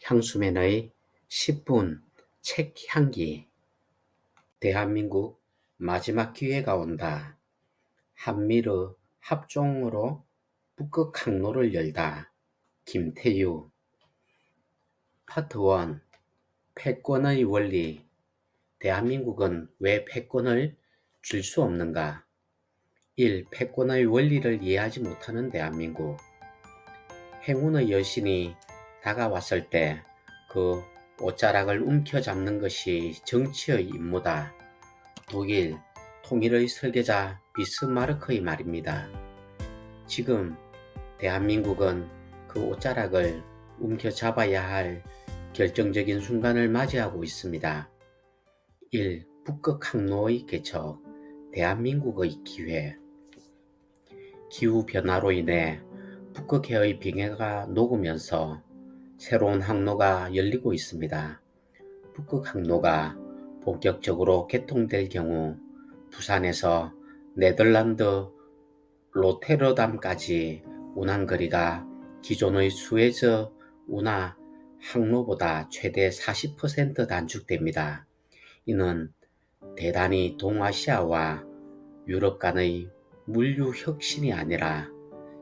향수맨의 10분 책 향기. 대한민국 마지막 기회가 온다. 한미르 합종으로 북극 항로를 열다. 김태유. 파트 1. 패권의 원리. 대한민국은 왜 패권을 줄 수 없는가? 1. 패권의 원리를 이해하지 못하는 대한민국. 행운의 여신이 다가왔을 때 그 옷자락을 움켜잡는 것이 정치의 임무다. 독일 통일의 설계자 비스마르크의 말입니다. 지금 대한민국은 그 옷자락을 움켜잡아야 할 결정적인 순간을 맞이하고 있습니다. 1. 북극 항로의 개척. 대한민국의 기회. 기후변화로 인해 북극해의 빙하가 녹으면서 새로운 항로가 열리고 있습니다. 북극 항로가 본격적으로 개통될 경우 부산에서 네덜란드 로테르담까지 운항거리가 기존의 수에즈 운하 항로보다 최대 40% 단축됩니다. 이는 대단히 동아시아와 유럽 간의 물류 혁신이 아니라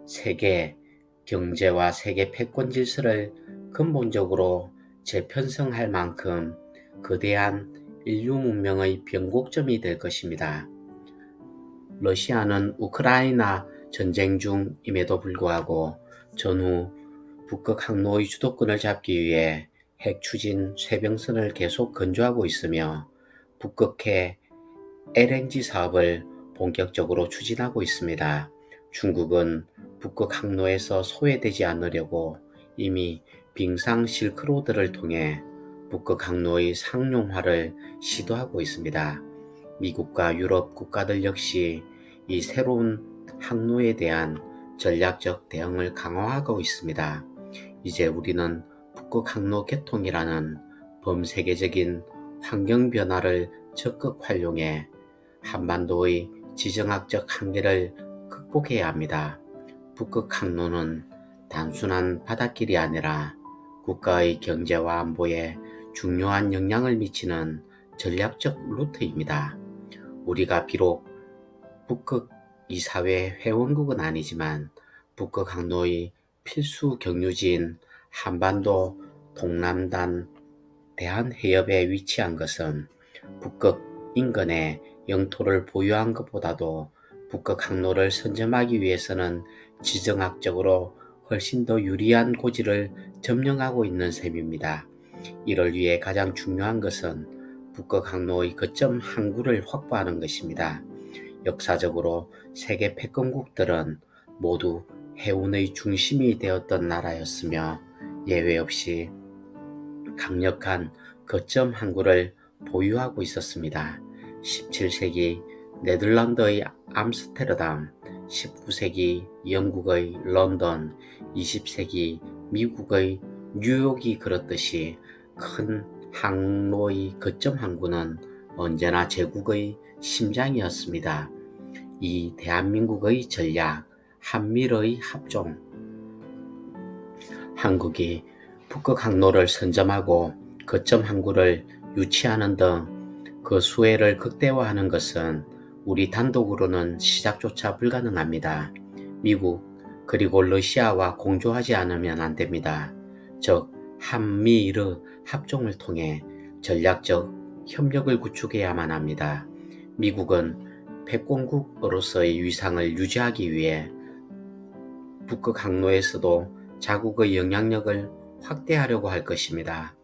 세계 경제와 세계 패권 질서를 근본적으로 재편성할 만큼 거대한 인류 문명의 변곡점이 될 것입니다. 러시아는 우크라이나 전쟁 중임에도 불구하고 전후 북극 항로의 주도권을 잡기 위해 핵 추진 쇄병선을 계속 건조하고 있으며 북극해 LNG 사업을 본격적으로 추진하고 있습니다. 중국은 북극 항로에서 소외되지 않으려고 이미 빙상 실크로드를 통해 북극 항로의 상용화를 시도하고 있습니다. 미국과 유럽 국가들 역시 이 새로운 항로에 대한 전략적 대응을 강화하고 있습니다. 이제 우리는 북극 항로 개통이라는 범세계적인 환경 변화를 적극 활용해 한반도의 지정학적 한계를 극복해야 합니다. 북극 항로는 단순한 바닷길이 아니라 국가의 경제와 안보에 중요한 영향을 미치는 전략적 루트입니다. 우리가 비록 북극 이사회 회원국은 아니지만 북극 항로의 필수 경유지인 한반도 동남단 대한해협에 위치한 것은 북극 인근에 영토를 보유한 것보다도 북극 항로를 선점하기 위해서는 지정학적으로 훨씬 더 유리한 고지를 점령하고 있는 셈입니다. 이를 위해 가장 중요한 것은 북극 항로의 거점 항구를 확보하는 것입니다. 역사적으로 세계 패권국들은 모두 해운의 중심이 되었던 나라였으며 예외 없이 강력한 거점 항구를 보유하고 있었습니다. 17세기 네덜란드의 암스테르담, 19세기 영국의 런던, 20세기 미국의 뉴욕이 그렇듯이 큰 항로의 거점 항구는 언제나 제국의 심장이었습니다. 이 대한민국의 전략, 한미르의 합종. 한국이 북극 항로를 선점하고 거점 항구를 유치하는 등 그 수혜를 극대화하는 것은 우리 단독으로는 시작조차 불가능합니다. 미국 그리고 러시아와 공조하지 않으면 안 됩니다. 즉 한미르 합종을 통해 전략적 협력을 구축해야만 합니다. 미국은 패권국으로서의 위상을 유지하기 위해 북극 항로에서도 자국의 영향력을 확대하려고 할 것입니다.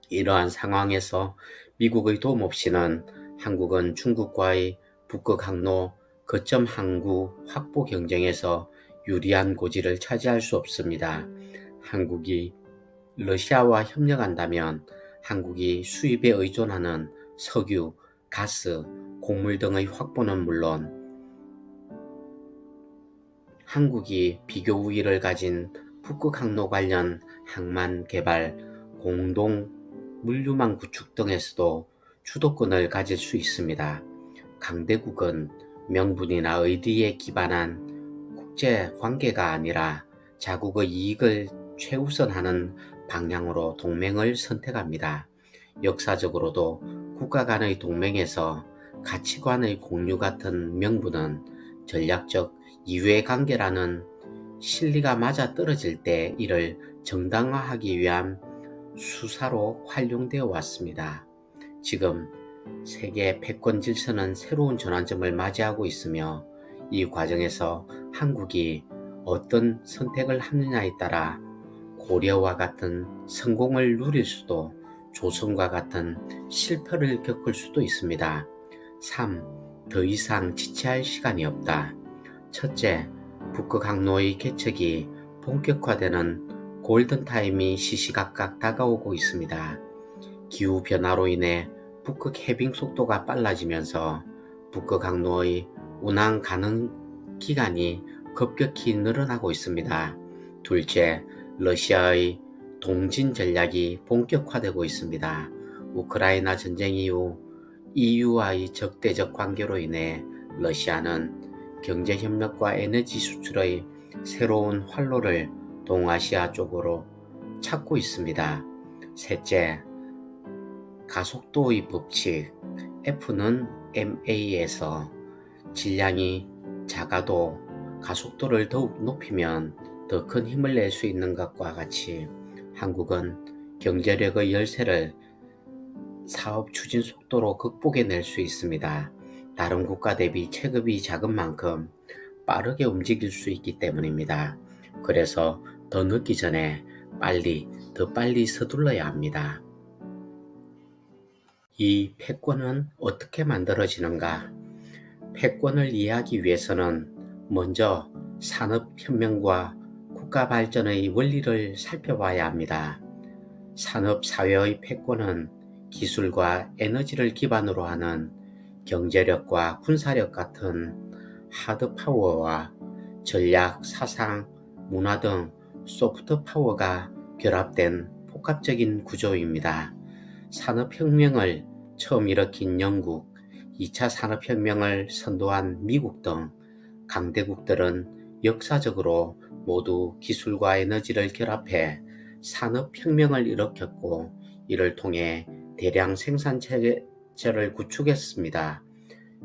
이러한 상황에서 미국의 도움 없이는 한국은 중국과의 북극 항로 거점 항구 확보 경쟁에서 유리한 고지를 차지할 수 없습니다. 한국이 러시아와 협력한다면 한국이 수입에 의존하는 석유, 가스, 곡물 등의 확보는 물론 한국이 비교 우위를 가진 북극 항로 관련 항만 개발, 공동 물류망 구축 등에서도 주도권을 가질 수 있습니다. 강대국은 명분이나 의리에 기반한 국제 관계가 아니라 자국의 이익을 최우선하는 방향으로 동맹을 선택합니다. 역사적으로도 국가 간의 동맹에서 가치관의 공유 같은 명분은 전략적 이해관계라는 실리가 맞아떨어질 때 이를 정당화하기 위한 수사로 활용되어 왔습니다. 지금 세계 패권 질서는 새로운 전환점을 맞이하고 있으며 이 과정에서 한국이 어떤 선택을 하느냐에 따라 고려와 같은 성공을 누릴 수도 조선과 같은 실패를 겪을 수도 있습니다. 3. 더 이상 지체할 시간이 없다. 첫째, 북극 항로의 개척이 본격화되는 골든타임이 시시각각 다가오고 있습니다. 기후변화로 인해 북극 해빙 속도가 빨라지면서 북극 항로의 운항 가능 기간이 급격히 늘어나고 있습니다. 둘째, 러시아의 동진 전략이 본격화되고 있습니다. 우크라이나 전쟁 이후 EU와의 적대적 관계로 인해 러시아는 경제협력과 에너지 수출의 새로운 활로를 동아시아 쪽으로 찾고 있습니다. 셋째, 가속도의 법칙 F는 ma에서 질량이 작아도 가속도를 더욱 높이면 더 큰 힘을 낼 수 있는 것과 같이 한국은 경제력의 열쇠를 사업 추진 속도로 극복해낼 수 있습니다. 다른 국가 대비 체급이 작은 만큼 빠르게 움직일 수 있기 때문입니다. 그래서 더 늦기 전에 더 빨리 서둘러야 합니다. 이 패권은 어떻게 만들어지는가? 패권을 이해하기 위해서는 먼저 산업혁명과 국가 발전의 원리를 살펴봐야 합니다. 산업사회의 패권은 기술과 에너지를 기반으로 하는 경제력과 군사력 같은 하드파워와 전략, 사상, 문화 등 소프트파워가 결합된 복합적인 구조입니다. 산업혁명을 처음 일으킨 영국, 2차 산업혁명을 선도한 미국 등 강대국들은 역사적으로 모두 기술과 에너지를 결합해 산업혁명을 일으켰고 이를 통해 대량 생산체제를 구축했습니다.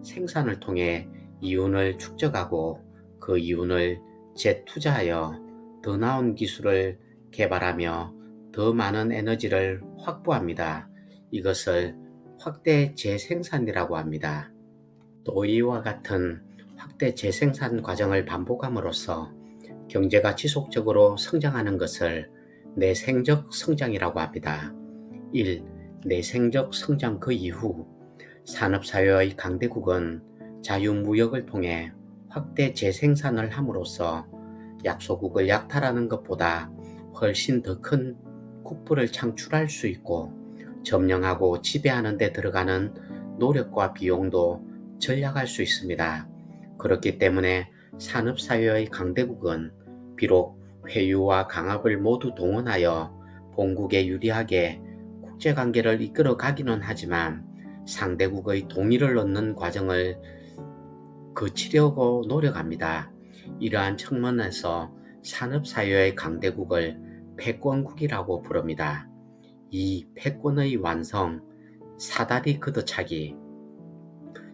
생산을 통해 이윤을 축적하고 그 이윤을 재투자하여 더 나은 기술을 개발하며 더 많은 에너지를 확보합니다. 이것을 확대 재생산이라고 합니다. 또 이와 같은 확대 재생산 과정을 반복함으로써 경제가 지속적으로 성장하는 것을 내생적 성장이라고 합니다. 1. 내생적 성장 그 이후 산업사회의 강대국은 자유무역을 통해 확대 재생산을 함으로써 약소국을 약탈하는 것보다 훨씬 더 큰 국부를 창출할 수 있고 점령하고 지배하는 데 들어가는 노력과 비용도 절약할 수 있습니다. 그렇기 때문에 산업사회의 강대국은 비록 회유와 강압을 모두 동원하여 본국에 유리하게 국제관계를 이끌어 가기는 하지만 상대국의 동의를 얻는 과정을 거치려고 노력합니다. 이러한 측면에서 산업사회의 강대국을 패권국이라고 부릅니다. 이 패권의 완성, 사다리 걷어차기.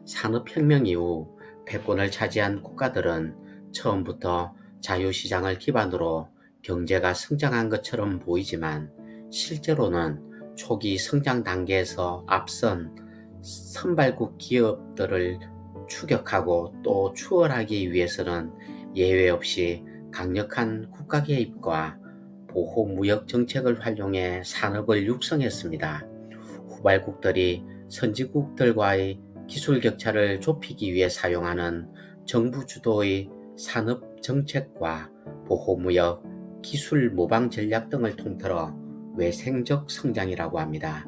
산업혁명 이후 패권을 차지한 국가들은 처음부터 자유시장을 기반으로 경제가 성장한 것처럼 보이지만 실제로는 초기 성장 단계에서 앞선 선발국 기업들을 추격하고 또 추월하기 위해서는 예외 없이 강력한 국가 개입과 보호 무역 정책을 활용해 산업을 육성했습니다. 후발국들이 선진국들과의 기술 격차를 좁히기 위해 사용하는 정부 주도의 산업 정책과 보호무역, 기술 모방 전략 등을 통틀어 외생적 성장이라고 합니다.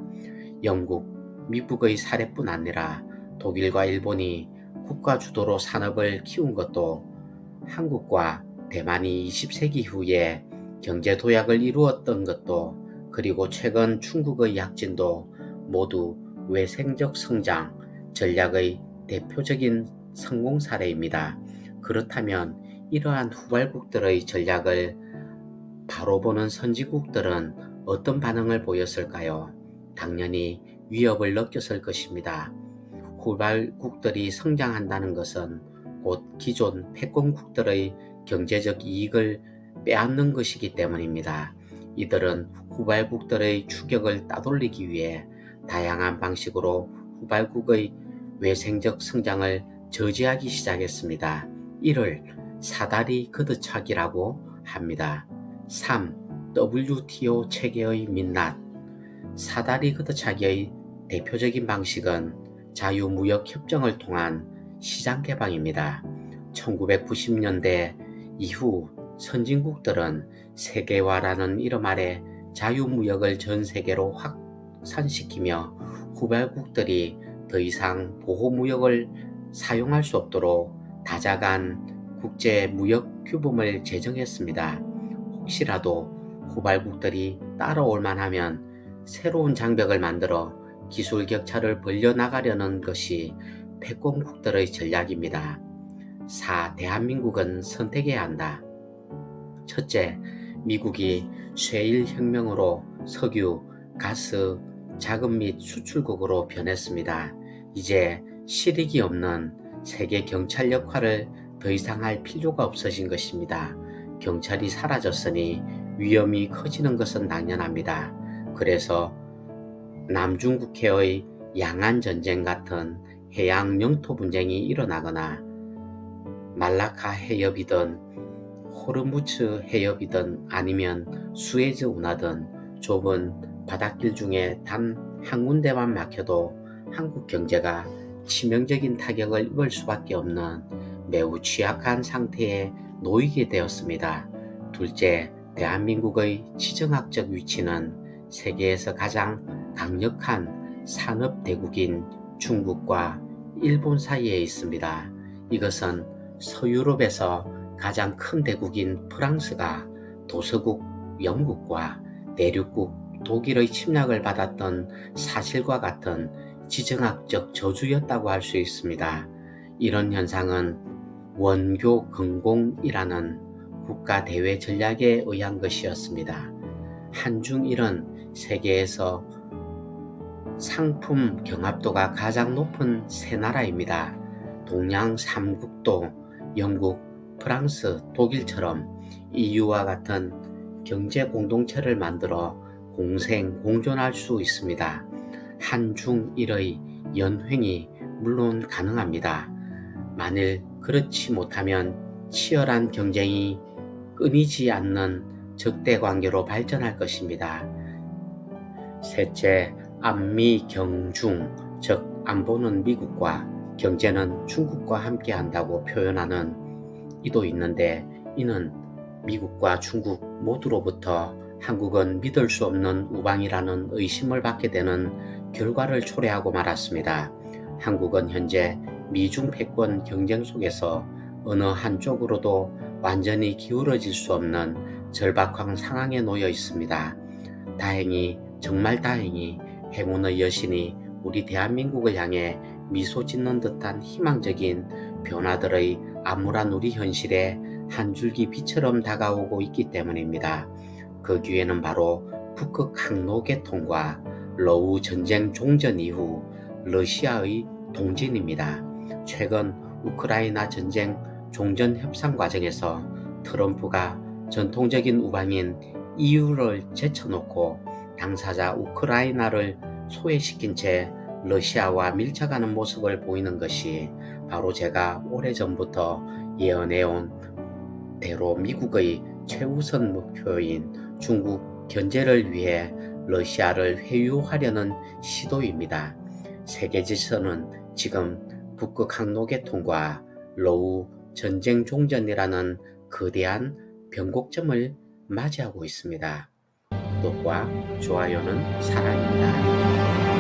영국, 미국의 사례뿐 아니라 독일과 일본이 국가 주도로 산업을 키운 것도 한국과 대만이 20세기 이후에 경제 도약을 이루었던 것도 그리고 최근 중국의 약진도 모두 외생적 성장 전략의 대표적인 성공 사례입니다. 그렇다면 이러한 후발국들의 전략을 바로 보는 선진국들은 어떤 반응을 보였을까요? 당연히 위협을 느꼈을 것입니다. 후발국들이 성장한다는 것은 곧 기존 패권국들의 경제적 이익을 빼앗는 것이기 때문입니다. 이들은 후발국들의 추격을 따돌리기 위해 다양한 방식으로 후발국의 외생적 성장을 저지하기 시작했습니다. 이를 사다리 걷어차기라고 합니다. 3. WTO 체계의 민낯. 사다리 걷어차기의 대표적인 방식은 자유무역협정을 통한 시장 개방입니다. 1990년대 이후 선진국들은 세계화라는 이름 아래 자유무역을 전 세계로 확산시키며 후발국들이 더 이상 보호무역을 사용할 수 없도록 다자간 국제무역 규범을 제정했습니다. 혹시라도 후발국들이 따라올 만하면 새로운 장벽을 만들어 기술 격차를 벌려나가려는 것이 패권국들의 전략입니다. 4. 대한민국은 선택해야 한다. 첫째, 미국이 셰일 혁명으로 석유, 가스, 자금 및 수출국으로 변했습니다. 이제 실익이 없는 세계 경찰 역할을 더 이상 할 필요가 없어진 것입니다. 경찰이 사라졌으니 위험이 커지는 것은 당연합니다. 그래서 남중국해의 양안전쟁 같은 해양 영토 분쟁이 일어나거나 말라카 해협이든 호르무츠 해협이든 아니면 수에즈 운하든 좁은 바닷길 중에 단 한 군데만 막혀도 한국 경제가 치명적인 타격을 입을 수밖에 없는 매우 취약한 상태에 놓이게 되었습니다. 둘째, 대한민국의 지정학적 위치는 세계에서 가장 강력한 산업대국인 중국과 일본 사이에 있습니다. 이것은 서유럽에서 가장 큰 대국인 프랑스가 도서국 영국과 내륙국 독일의 침략을 받았던 사실과 같은 지정학적 저주였다고 할 수 있습니다. 이런 현상은 원교 근공이라는 국가 대외 전략에 의한 것이었습니다. 한중일은 세계에서 상품 경합도가 가장 높은 세 나라입니다. 동양 3국도 영국, 프랑스, 독일처럼 EU와 같은 경제 공동체를 만들어 공생공존할 수 있습니다. 한중일의 연횡이 물론 가능합니다. 만일 그렇지 못하면 치열한 경쟁이 끊이지 않는 적대 관계로 발전할 것입니다. 셋째, 안미 경중, 즉 안보는 미국과 경제는 중국과 함께 한다고 표현하는 이도 있는데, 이는 미국과 중국 모두로부터 한국은 믿을 수 없는 우방이라는 의심을 받게 되는 결과를 초래하고 말았습니다. 한국은 현재 미중 패권 경쟁 속에서 어느 한쪽으로도 완전히 기울어질 수 없는 절박한 상황에 놓여 있습니다. 다행히, 정말 다행히 행운의 여신이 우리 대한민국을 향해 미소 짓는 듯한 희망적인 변화들의 암울한 우리 현실에 한 줄기 빛처럼 다가오고 있기 때문입니다. 그 기회는 바로 북극 항로 개통과 러우 전쟁 종전 이후 러시아의 동진입니다. 최근 우크라이나 전쟁 종전 협상 과정에서 트럼프가 전통적인 우방인 EU를 제쳐놓고 당사자 우크라이나를 소외시킨 채 러시아와 밀착하는 모습을 보이는 것이 바로 제가 오래전부터 예언해온 대로 미국의 최우선 목표인 중국 견제를 위해 러시아를 회유하려는 시도입니다. 세계 질서는 지금 북극 항로 개통과 러우 전쟁 종전이라는 거대한 변곡점을 맞이하고 있습니다. 구독과 좋아요는 사랑입니다.